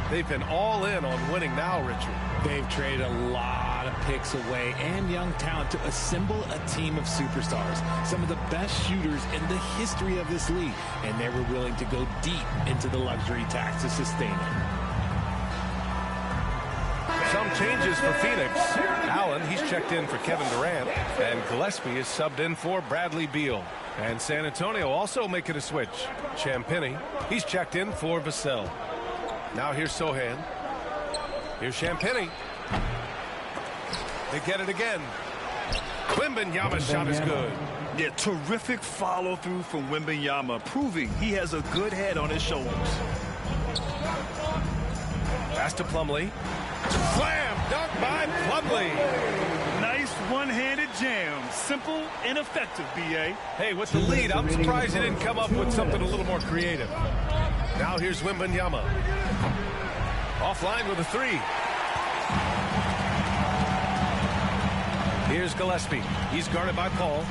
they've been all in on winning now, Richard. They've traded a lot of picks away and young talent to assemble a team of superstars. Some of the best shooters in the history of this league. And they were willing to go deep into the luxury tax to sustain it. Some changes for Phoenix. Allen, he's checked in for Kevin Durant. And Gillespie is subbed in for Bradley Beal. And San Antonio also making a switch. Champagnie, he's checked in for Vassell. Now here's Sohan. Here's Champagnie. They get it again. Wembanyama's shot is good. Yeah, terrific follow-through from Wembanyama, proving he has a good head on his shoulders. Pass to Plumlee. Slam dunk by Plumlee. Nice one-handed jam. Simple and effective, B.A. Hey, with the lead, I'm surprised he didn't come up with something a little more creative. Now here's Wembanyama. Offline with a three. Here's Gillespie. He's guarded by Paul.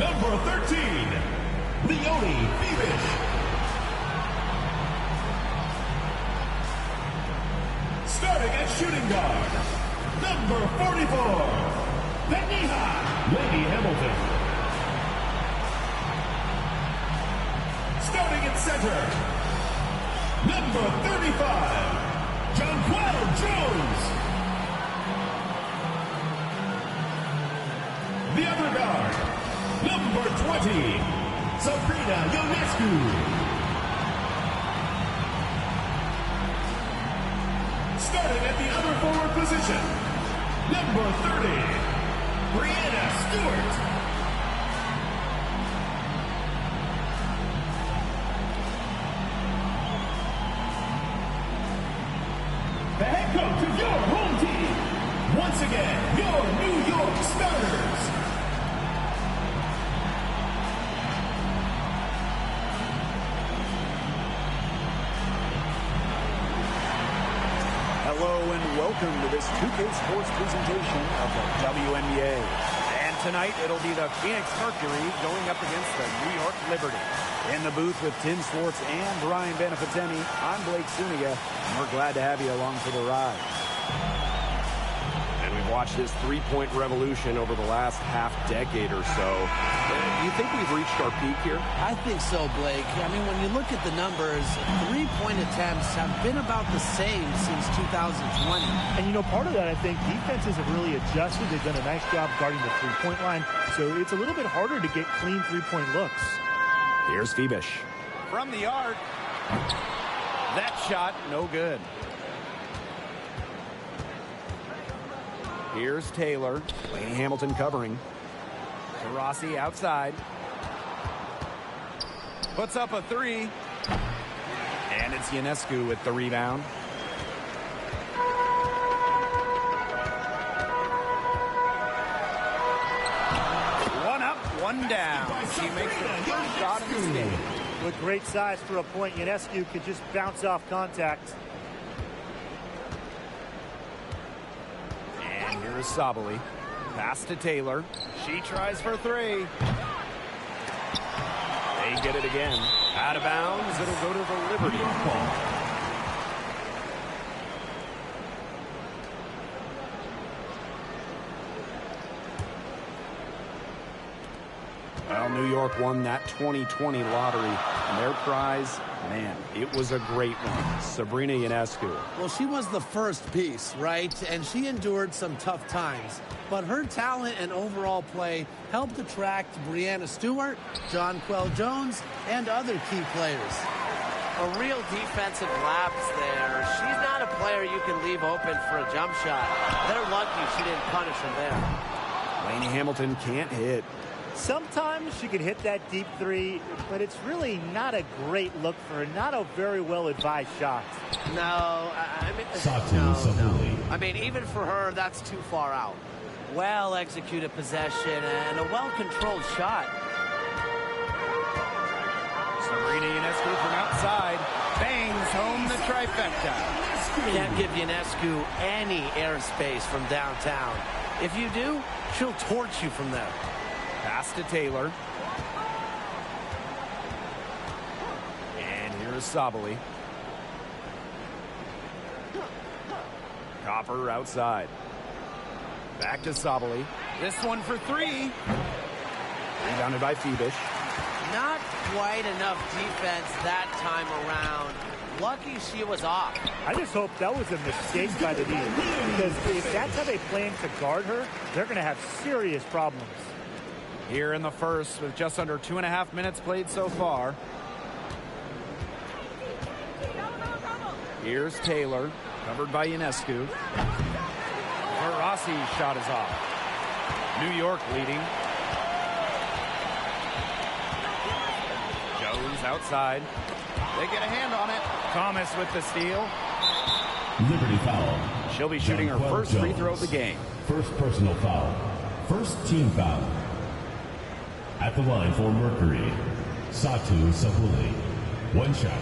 Number 13, Leonie Beavish. Starting at shooting guard, number 44, Beniha Lady Hamilton. Starting at center, number 35, Jonquel Jones. The other guard, number 20, Sabrina Ionescu. Starting at the other forward position, number 30, Brianna Stewart. The head coach of your home team, once again, your New York Starters. Hello and welcome to this 2K Sports presentation of the WNBA. And tonight it'll be the Phoenix Mercury going up against the New York Liberty. In the booth with Tim Swartz and Brian Benefitemi, I'm Blake Suniga, and we're glad to have you along for the ride. And we've watched this three-point revolution over the last half-decade or so. Do you think we've reached our peak here? I think so, Blake. I mean, when you look at the numbers, three-point attempts have been about the same since 2020. And, you know, part of that, I think, defenses have really adjusted. They've done a nice job guarding the three-point line, so it's a little bit harder to get clean three-point looks. Here's Phoebish. From the arc. That shot, no good. Here's Taylor. Lady Hamilton covering. Rossi outside. Puts up a three. And it's Ionescu with the rebound. One up, one down. She makes the first shot in this game. With great size for a point, Ionescu could just bounce off contact. And here is Sabali. Pass to Taylor. She tries for three. They get it again. Out of bounds. It'll go to the Liberty ball. Well, New York won that 2020 lottery, and their prize, man, it was a great one. Sabrina Ionescu. Well, she was the first piece, right? And she endured some tough times. But her talent and overall play helped attract Brianna Stewart, Jonquel Jones, and other key players. A real defensive lapse there. She's not a player you can leave open for a jump shot. They're lucky she didn't punish him there. Lady Hamilton can't hit. Sometimes she can hit that deep three, but it's really not a great look for her. Not a very well-advised shot. No, I mean, no. I mean, even for her, that's too far out. Well-executed possession and a well-controlled shot. Sabrina Ionescu from outside bangs home the trifecta. Can't give Ionescu any airspace from downtown. If you do, she'll torch you from there. Pass to Taylor. And here's Sabali. Copper outside. Back to Sabali. This one for three. Rebounded by Phoebish. Not quite enough defense that time around. Lucky she was off. I just hope that was a mistake by the team, because if that's how they plan to guard her, they're going to have serious problems. Here in the first with just under 2.5 minutes played so far. Here's Taylor, covered by Ionescu. Rossi shot is off. New York leading. Jones outside. They get a hand on it. Thomas with the steal. Liberty foul. She'll be shooting her first free throw of the game. First personal foul. First team foul. At the line for Mercury, Satu Sabuli. One shot.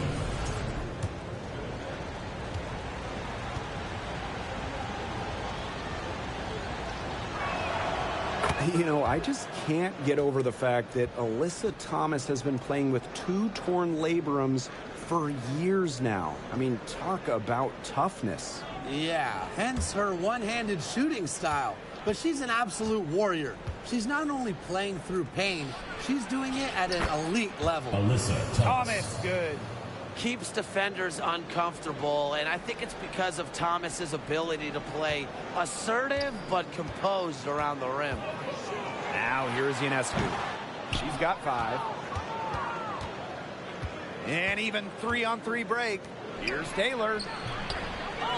You know, I just can't get over the fact that Alyssa Thomas has been playing with 2 torn labrums for years now. I mean, talk about toughness. Yeah, hence her one-handed shooting style. But she's an absolute warrior. She's not only playing through pain, she's doing it at an elite level. Alyssa Thomas, good. Keeps defenders uncomfortable, and I think it's because of Thomas's ability to play assertive but composed around the rim. Now here's Ionescu. She's got 5. And even 3-on-3 break. Here's Taylor.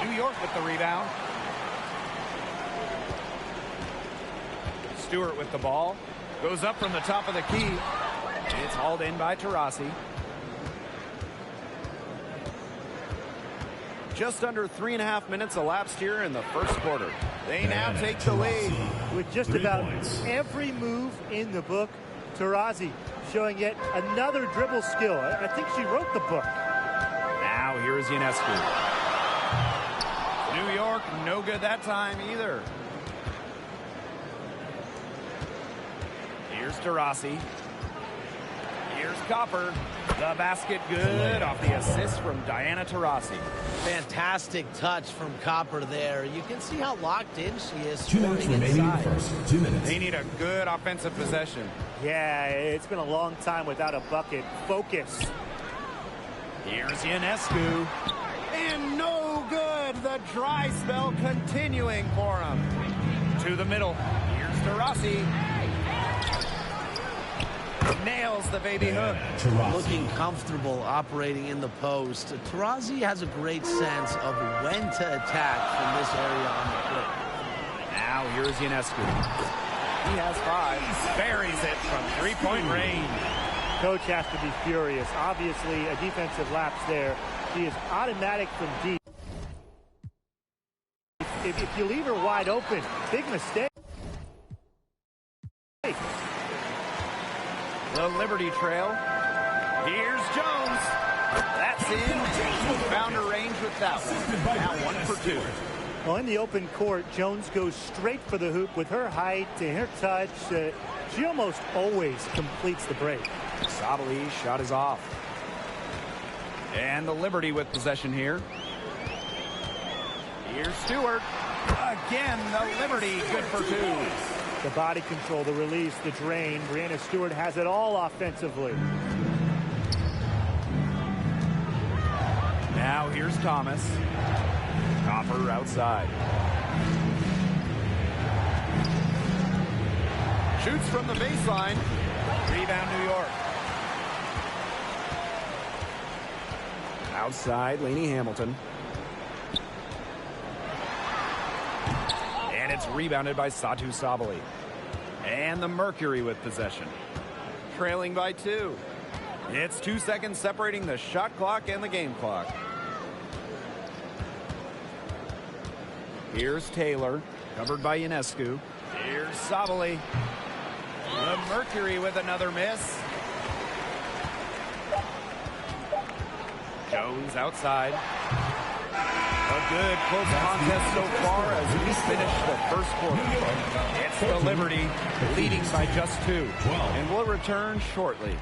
New York with the rebound. Stewart with the ball. Goes up from the top of the key. It's hauled in by Taurasi. Just under 3.5 minutes elapsed here in the first quarter. They now take the lead. With just about every move in the book, Taurasi showing yet another dribble skill. I think she wrote the book. Now here's Ionescu. New York, no good that time either. Here's Taurasi. Here's Copper. The basket good off the assist from Diana Taurasi. Fantastic touch from Copper there. You can see how locked in she is. 2 minutes remaining in the first. 2 minutes. They need a good offensive possession. Yeah, it's been a long time without a bucket. Focus. Here's Ionescu. And no good. The dry spell continuing for him. To the middle. Here's Taurasi. Nails the baby hook. Looking comfortable operating in the post. Taurasi has a great sense of when to attack from this area on the court. Now here's Ionescu. He has 5. Buries it from 3-point range. Coach has to be furious. Obviously, a defensive lapse there. She is automatic from deep. If you leave her wide open, big mistake. The Liberty trail. Here's Jones. That's in. Found her range with that one. Now 1 for 2. Well, in the open court, Jones goes straight for the hoop with her height and her touch. She almost always completes the break. Sabali's shot is off. And the Liberty with possession here. Here's Stewart. Again, the Liberty good for 2. The body control, the release, the drain. Breanna Stewart has it all offensively. Now here's Thomas. Copper outside. Shoots from the baseline. Rebound New York. Outside, Lainey Hamilton. And it's rebounded by Satu Sabali. And the Mercury with possession. Trailing by 2. It's 2 seconds separating the shot clock and the game clock. Here's Taylor, covered by Ionescu. Here's Sabali. The Mercury with another miss. Jones outside. A good close contest so far as we finish the first quarter. It's the Liberty leading by just 2. And we'll return shortly.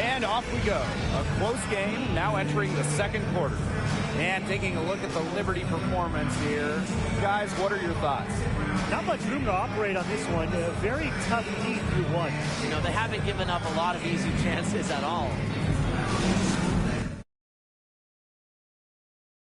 And off we go. A close game now entering the second quarter. And taking a look at the Liberty performance here. Guys, what are your thoughts? Not much room to operate on this one. A very tough D through 1. You know, they haven't given up a lot of easy chances at all.